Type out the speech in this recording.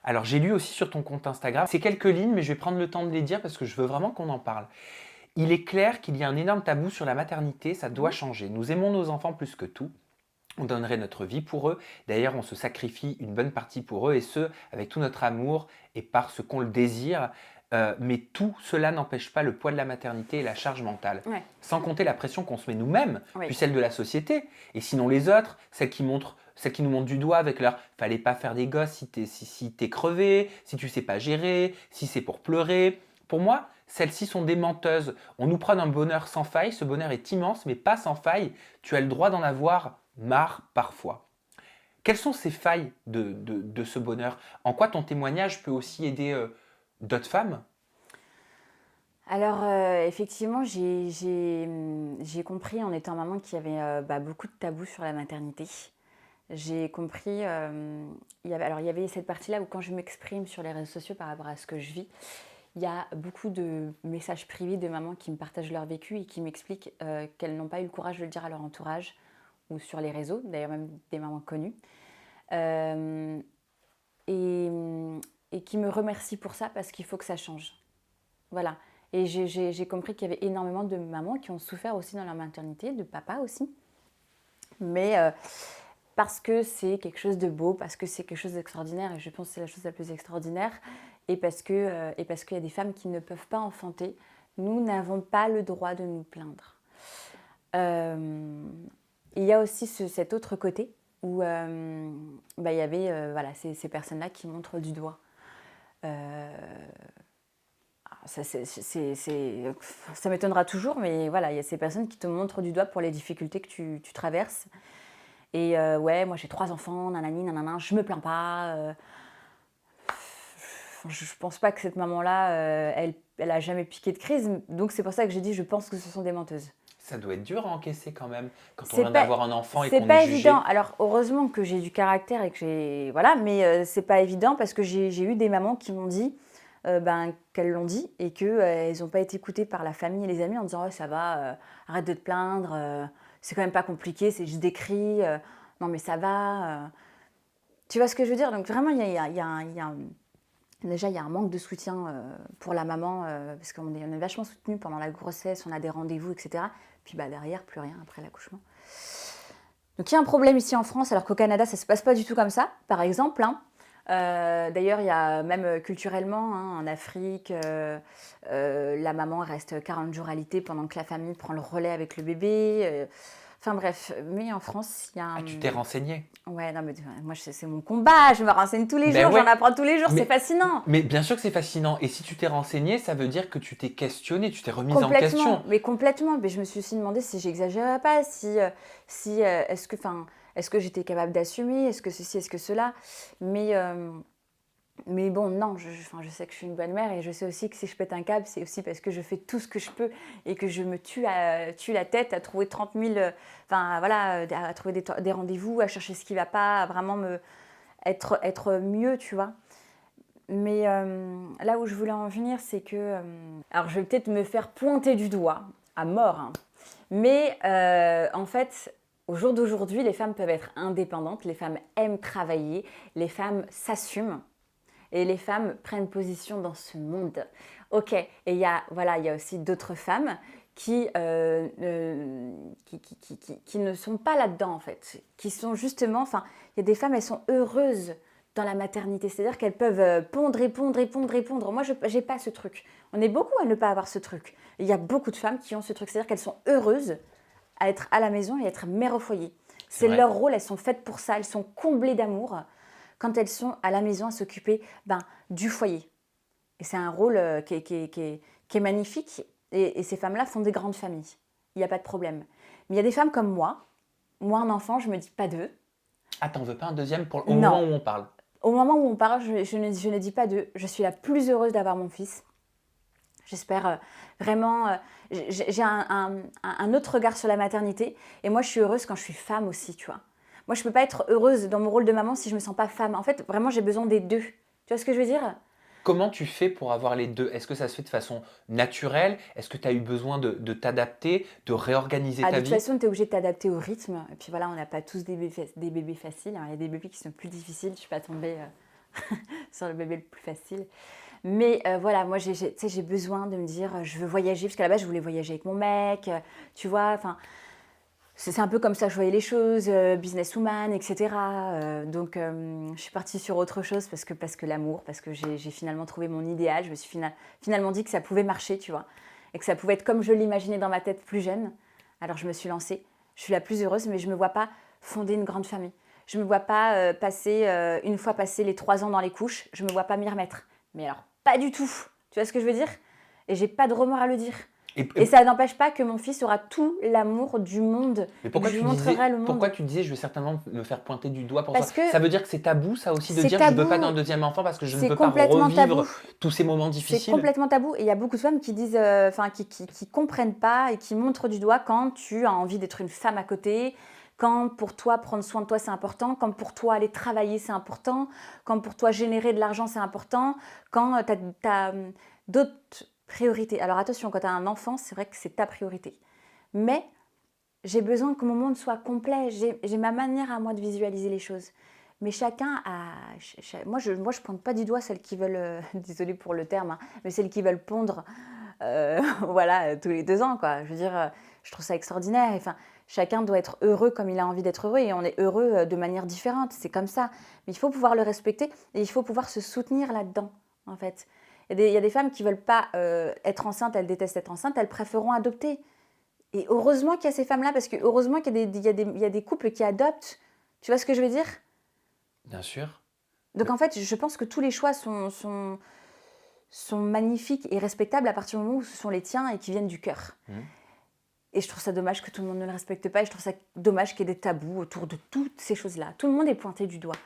Alors, j'ai lu aussi sur ton compte Instagram, c'est quelques lignes, mais je vais prendre le temps de les dire parce que je veux vraiment qu'on en parle. Il est clair qu'il y a un énorme tabou sur la maternité, ça doit Mmh. changer. Nous aimons nos enfants plus que tout. On donnerait notre vie pour eux. D'ailleurs, on se sacrifie une bonne partie pour eux, et ce, avec tout notre amour et parce qu'on le désire. Mais tout cela n'empêche pas le poids de la maternité et la charge mentale. Ouais, Sans compter la pression qu'on se met nous-mêmes, oui. puis celle de la société. Et sinon les autres, celles qui nous montrent du doigt avec leur «fallait pas faire des gosses si t'es crevé, si tu sais pas gérer, si c'est pour pleurer». Pour moi, celles-ci sont des menteuses. On nous prône un bonheur sans faille, ce bonheur est immense, mais pas sans faille. Tu as le droit d'en avoir marre parfois. Quelles sont ces failles de ce bonheur? En quoi ton témoignage peut aussi aider d'autres femmes? Alors, effectivement, j'ai compris en étant maman qu'il y avait, beaucoup de tabous sur la maternité. J'ai compris, il y avait cette partie-là où quand je m'exprime sur les réseaux sociaux par rapport à ce que je vis, il y a beaucoup de messages privés de mamans qui me partagent leur vécu et qui m'expliquent, qu'elles n'ont pas eu le courage de le dire à leur entourage ou sur les réseaux, d'ailleurs même des mamans connues. Hem et et qui me remercient pour ça parce qu'il faut que ça change. Voilà. Et j'ai compris qu'il y avait énormément de mamans qui ont souffert aussi dans leur maternité, de papas aussi. Mais parce que c'est quelque chose de beau, parce que c'est quelque chose d'extraordinaire, et je pense que c'est la chose la plus extraordinaire, et parce qu'il y a des femmes qui ne peuvent pas enfanter, nous n'avons pas le droit de nous plaindre. Euh, il y a aussi cet autre côté où il y avait voilà, ces personnes-là qui montrent du doigt. Euh, ça m'étonnera toujours, mais voilà, il y a ces personnes qui te montrent du doigt pour les difficultés que tu traverses. Et ouais, moi j'ai 3 enfants, nanani, nanana, je me plains pas. Je pense pas que cette maman-là, elle a jamais piqué de crise. Donc c'est pour ça que j'ai dit, je pense que ce sont des menteuses. Ça doit être dur à encaisser quand même, quand on C'est vient pas, d'avoir un enfant et c'est qu'on est pas évident. jugé. Alors heureusement que j'ai du caractère et que j'ai, voilà, mais c'est pas évident parce que j'ai eu des mamans qui m'ont dit, qu'elles l'ont dit et que elles n'ont pas été écoutées par la famille et les amis en disant, oh, ça va, arrête de te plaindre, c'est quand même pas compliqué, c'est juste des cris, non mais ça va. Tu vois ce que je veux dire? Donc vraiment, déjà, il y a un manque de soutien pour la maman, parce on est vachement soutenu pendant la grossesse, on a des rendez-vous, etc. Puis derrière, plus rien après l'accouchement. Donc il y a un problème ici en France, alors qu'au Canada, ça ne se passe pas du tout comme ça, par exemple. Hein. D'ailleurs, il y a même culturellement, hein, en Afrique, la maman reste 40 jours alitée pendant que la famille prend le relais avec le bébé. Enfin bref, mais en France, il y a Ah, un... tu t'es renseigné? Ouais, non, mais moi, c'est mon combat, je me renseigne tous les Ben jours, ouais, j'en apprends tous les jours, c'est mais, fascinant. mais bien sûr que c'est fascinant. Et si tu t'es renseigné, ça veut dire que tu t'es questionné, tu t'es remise en Complètement, question. mais complètement. Mais je me suis aussi demandé si j'exagérais pas, est-ce que j'étais capable d'assumer, est-ce que ceci, est-ce que cela. Mais, euh, mais bon, non, enfin, je sais que je suis une bonne mère et je sais aussi que si je pète un câble, c'est aussi parce que je fais tout ce que je peux et que je me tue la tête à trouver 30 000, enfin voilà, à trouver des rendez-vous, à chercher ce qui va pas, à vraiment être mieux, tu vois. Mais là où je voulais en venir, c'est que... alors, je vais peut-être me faire pointer du doigt, à mort, hein. Mais en fait, au jour d'aujourd'hui, les femmes peuvent être indépendantes, les femmes aiment travailler, les femmes s'assument et les femmes prennent position dans ce monde. Ok, et voilà, il y a aussi d'autres femmes qui ne sont pas là-dedans, en fait. Qui sont justement... Enfin, il y a des femmes, elles sont heureuses dans la maternité. C'est-à-dire qu'elles peuvent pondre, répondre, répondre, répondre. Moi, je n'ai pas ce truc. On est beaucoup à ne pas avoir ce truc. Il y a beaucoup de femmes qui ont ce truc. C'est-à-dire qu'elles sont heureuses à être à la maison et être mère au foyer. C'est C'est vrai. leur rôle, elles sont faites pour ça. Elles sont comblées d'amour quand elles sont à la maison à s'occuper du foyer. Et c'est un rôle qui est magnifique. Et ces femmes-là font des grandes familles. Il n'y a pas de problème. Mais il y a des femmes comme moi, un enfant, je me dis pas d'eux. Ah, t'en veux pas un deuxième au moment Non. où on parle? Au moment où on parle, je ne dis pas d'eux. Je suis la plus heureuse d'avoir mon fils. J'espère vraiment... j'ai un autre regard sur la maternité. Et moi, je suis heureuse quand je suis femme aussi, tu vois. Moi, je ne peux pas être heureuse dans mon rôle de maman si je ne me sens pas femme. En fait, vraiment, j'ai besoin des deux. Tu vois ce que je veux dire? Comment tu fais pour avoir les deux? Est-ce que ça se fait de façon naturelle? Est-ce que tu as eu besoin de t'adapter, de réorganiser Ah, ta de toute vie? façon, tu es obligé de t'adapter au rythme. Et puis voilà, on n'a pas tous des bébés faciles, hein. Il y a des bébés qui sont plus difficiles. Je ne suis pas tombée sur le bébé le plus facile. Mais voilà, moi, tu sais, j'ai besoin de me dire, je veux voyager, parce qu'à la base, je voulais voyager avec mon mec, tu vois, enfin, c'est un peu comme ça que je voyais les choses, businesswoman, etc. Donc, je suis partie sur autre chose parce que l'amour, parce que j'ai finalement trouvé mon idéal. Je me suis finalement dit que ça pouvait marcher, tu vois, et que ça pouvait être comme je l'imaginais dans ma tête plus jeune. Alors, je me suis lancée. Je suis la plus heureuse, mais je ne me vois pas fonder une grande famille. Je ne me vois pas une fois passé les 3 ans dans les couches, je ne me vois pas m'y remettre. Mais alors, pas du tout. Tu vois ce que je veux dire? Et j'ai pas de remords à le dire. Et ça n'empêche pas que mon fils aura tout l'amour du monde Mais et que je lui montrerai le pourquoi monde. tu disais je vais certainement me faire pointer du doigt pour Parce ça? que Ça veut dire que c'est tabou, ça aussi, de c'est dire je ne veux pas tabou, d'un deuxième enfant parce que je ne c'est veux pas complètement tabou. revivre tous ces moments C'est difficiles? complètement tabou. Et il y a beaucoup de femmes qui disent, enfin, qui comprennent pas et qui montrent du doigt quand tu as envie d'être une femme à côté, quand pour toi prendre soin de toi c'est important, quand pour toi aller travailler c'est important, quand pour toi générer de l'argent c'est important, quand tu as, d'autres priorités. Alors attention, quand tu as un enfant, c'est vrai que c'est ta priorité. Mais j'ai besoin que mon monde soit complet. J'ai ma manière à moi de visualiser les choses. Mais chacun a. Moi, je pointe pas du doigt celles qui veulent. Désolée pour le terme, hein, mais celles qui veulent pondre, voilà, tous les 2 ans, quoi. Je veux dire, je trouve ça extraordinaire. Enfin, chacun doit être heureux comme il a envie d'être heureux et on est heureux de manière différente. C'est comme ça. Mais il faut pouvoir le respecter et il faut pouvoir se soutenir là-dedans, en fait. Il y a des femmes qui veulent pas être enceintes, elles détestent être enceintes, elles préféreront adopter. Et heureusement qu'il y a ces femmes-là, parce que heureusement qu'il y a des couples qui adoptent. Tu vois ce que je veux dire? Bien sûr. Donc en fait, je pense que tous les choix sont magnifiques et respectables à partir du moment où ce sont les tiens et qui viennent du cœur. Et je trouve ça dommage que tout le monde ne le respecte pas et je trouve ça dommage qu'il y ait des tabous autour de toutes ces choses-là. Tout le monde est pointé du doigt.